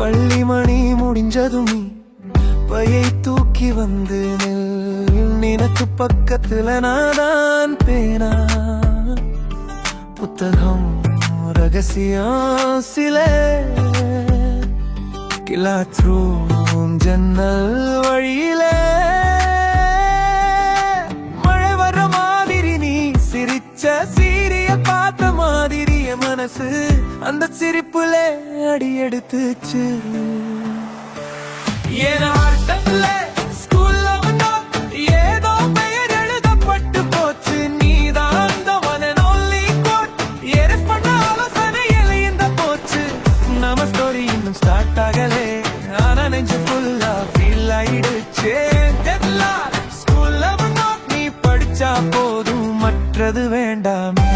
பள்ளி மணி முடிஞ்சதும் நீ பையை தூக்கி வந்து நினக்கு பக்கத்துல நாதான் பேனா புத்தகம் ரகசியம் சில கிளாத்ரூம் ஜன்னல் வழியில மழை வர மாதிரி நீ சிரிச்ச சீரியல் பார்த்த மாதிரி என் மனசு அந்த சிரிப்புல அடி எடுத்துச்சு. என் ஆட்டத்துல ஸ்கூல்ல ஏதோ பெயர் எழுதப்பட்டு போச்சு. நீதான் அந்த one and only quote. எரஸ் பண்ண ஆலோசனையில இந்த போச்சு. நம்ம ஸ்டோரி இன்னும் ஸ்டார்ட் ஆகலே, ஆனா நெஞ்சு ஃபுல்லா ஃபீல் ஆயிடுச்சு. ஸ்கூல்ல நீ படிச்சா போதும், மற்றது வேண்டாமே.